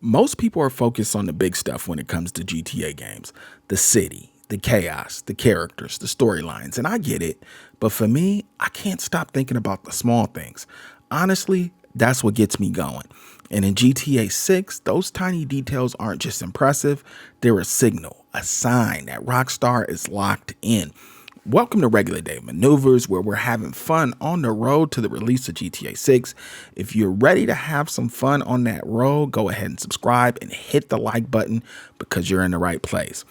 Most people are focused on the big stuff when it comes to GTA games: the city, the chaos, the characters, the storylines, and I get it. But for me, I can't stop thinking about the small things. Honestly, that's what gets me going. And in GTA 6, those tiny details aren't just impressive, they're a signal, a sign that Rockstar is locked in. Welcome to Regular Day Maneuvers, where we're having fun on the road to the release of GTA 6. If you're ready to have some fun on that road, go ahead and subscribe and hit the like button because you're in the right place.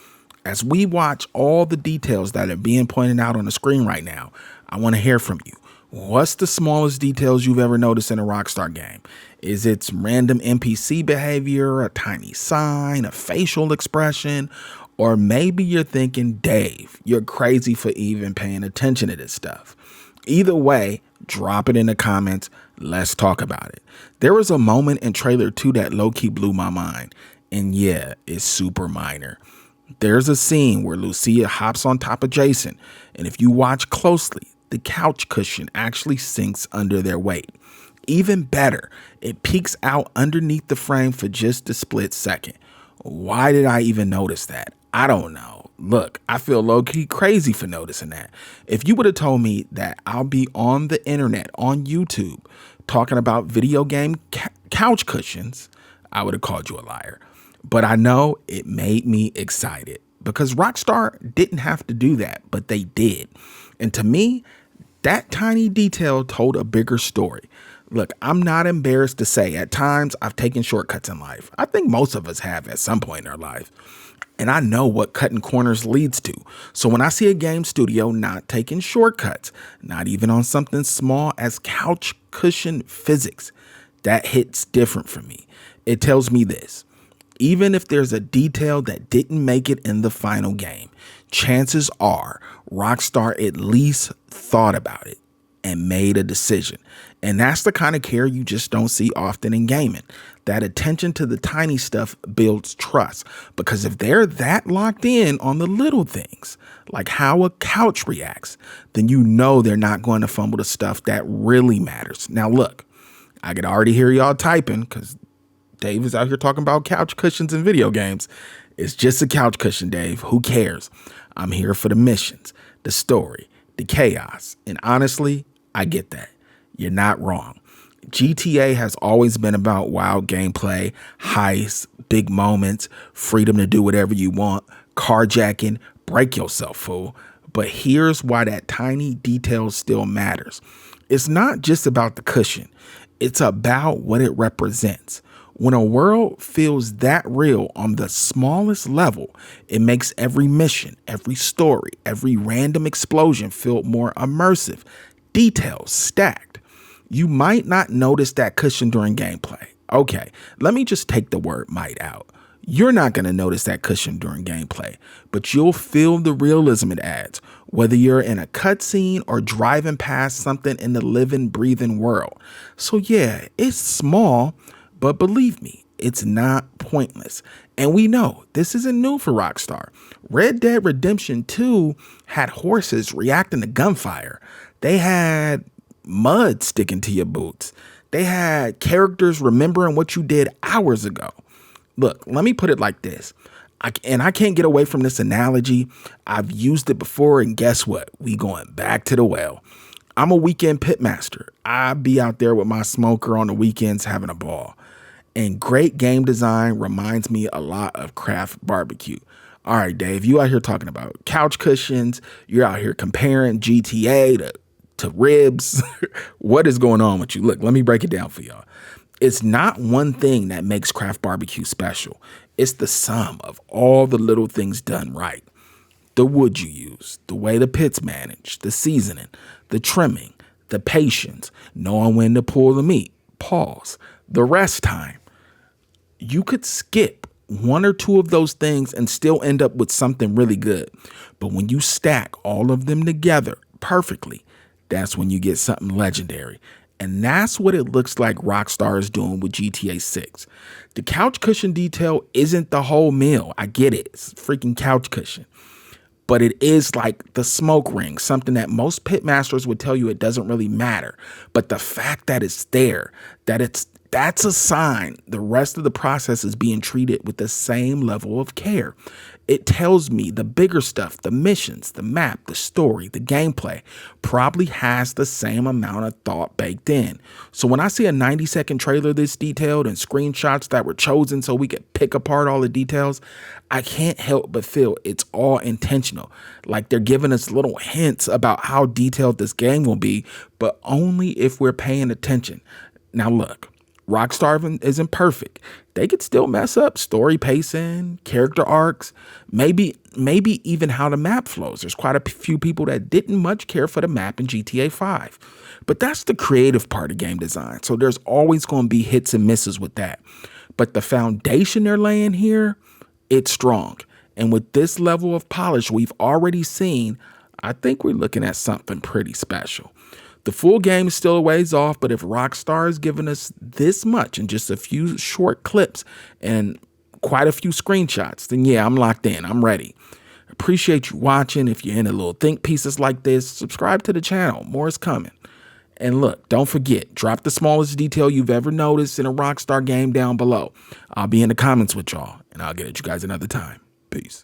As we watch all the details that are being pointed out on the screen right now, I want to hear from you. What's the smallest details you've ever noticed in a Rockstar game? Is it some random NPC behavior, a tiny sign, a facial expression? Or maybe you're thinking, Dave, you're crazy for even paying attention to this stuff. Either way, drop it in the comments. Let's talk about it. There was a moment in trailer 2 that low-key blew my mind. And yeah, it's super minor. There's a scene where Lucia hops on top of Jason. And if you watch closely, the couch cushion actually sinks under their weight. Even better, it peeks out underneath the frame for just a split second. Why did I even notice that? I don't know. Look, I feel low-key crazy for noticing that. If you would have told me that I'll be on the internet, on YouTube, talking about video game couch cushions, I would have called you a liar. But I know it made me excited because Rockstar didn't have to do that, but they did. And to me, that tiny detail told a bigger story. Look, I'm not embarrassed to say at times I've taken shortcuts in life. I think most of us have at some point in our life. And I know what cutting corners leads to. So when I see a game studio not taking shortcuts, not even on something small as couch cushion physics, that hits different for me. It tells me this: even if there's a detail that didn't make it in the final game, chances are Rockstar at least thought about it and made a decision. And that's the kind of care you just don't see often in gaming. That attention to the tiny stuff builds trust, because if they're that locked in on the little things, like how a couch reacts, then you know they're not going to fumble the stuff that really matters. Now look, I could already hear y'all typing because Dave is out here talking about couch cushions in video games. It's just a couch cushion, Dave. Who cares? I'm here for the missions, the story, the chaos. And honestly, I get that. You're not wrong. GTA has always been about wild gameplay, heists, big moments, freedom to do whatever you want, carjacking, break yourself, fool. But here's why that tiny detail still matters. It's not just about the cushion. It's about what it represents. When a world feels that real on the smallest level, it makes every mission, every story, every random explosion feel more immersive. Details stacked. You might not notice that cushion during gameplay. Okay, let me just take the word might out. You're not going to notice that cushion during gameplay, but you'll feel the realism it adds, whether you're in a cutscene or driving past something in the living, breathing world. So yeah, it's small, but believe me, it's not pointless. And we know this isn't new for Rockstar. Red Dead Redemption 2 had horses reacting to gunfire. They had mud sticking to your boots. They had characters remembering what you did hours ago. Look, let me put it like this. I can't get away from this analogy. I've used it before, and guess what? We going back to the well. I'm a weekend pitmaster. I be out there with my smoker on the weekends having a ball. And great game design reminds me a lot of craft barbecue. All right, Dave, you out here talking about couch cushions. You're out here comparing GTA to ribs. What is going on with you? Look, let me break it down for y'all. It's not one thing that makes craft barbecue special. It's the sum of all the little things done right. The wood you use, the way the pit's managed, the seasoning, the trimming, the patience, knowing when to pull the meat, pause, the rest time. You could skip one or two of those things and still end up with something really good. But when you stack all of them together perfectly, that's when you get something legendary. And that's what it looks like Rockstar is doing with GTA 6. The couch cushion detail isn't the whole meal. I get it. It's a freaking couch cushion. But it is like the smoke ring, something that most pitmasters would tell you it doesn't really matter. But the fact that it's there, that it's That's a sign the rest of the process is being treated with the same level of care. It tells me the bigger stuff, the missions, the map, the story, the gameplay, probably has the same amount of thought baked in. So when I see a 90-second trailer this detailed and screenshots that were chosen so we could pick apart all the details, I can't help but feel it's all intentional. Like they're giving us little hints about how detailed this game will be, but only if we're paying attention. Now look, Rockstar isn't perfect. They could still mess up story pacing, character arcs, maybe even how the map flows. There's quite a few people that didn't much care for the map in GTA 5. But that's the creative part of game design. So there's always going to be hits and misses with that. But the foundation they're laying here, it's strong. And with this level of polish we've already seen, I think we're looking at something pretty special. The full game is still a ways off, but if Rockstar is giving us this much in just a few short clips and quite a few screenshots, then yeah, I'm locked in. I'm ready. Appreciate you watching. If you're into little think pieces like this, subscribe to the channel. More is coming. And look, don't forget, drop the smallest detail you've ever noticed in a Rockstar game down below. I'll be in the comments with y'all, and I'll get at you guys another time. Peace.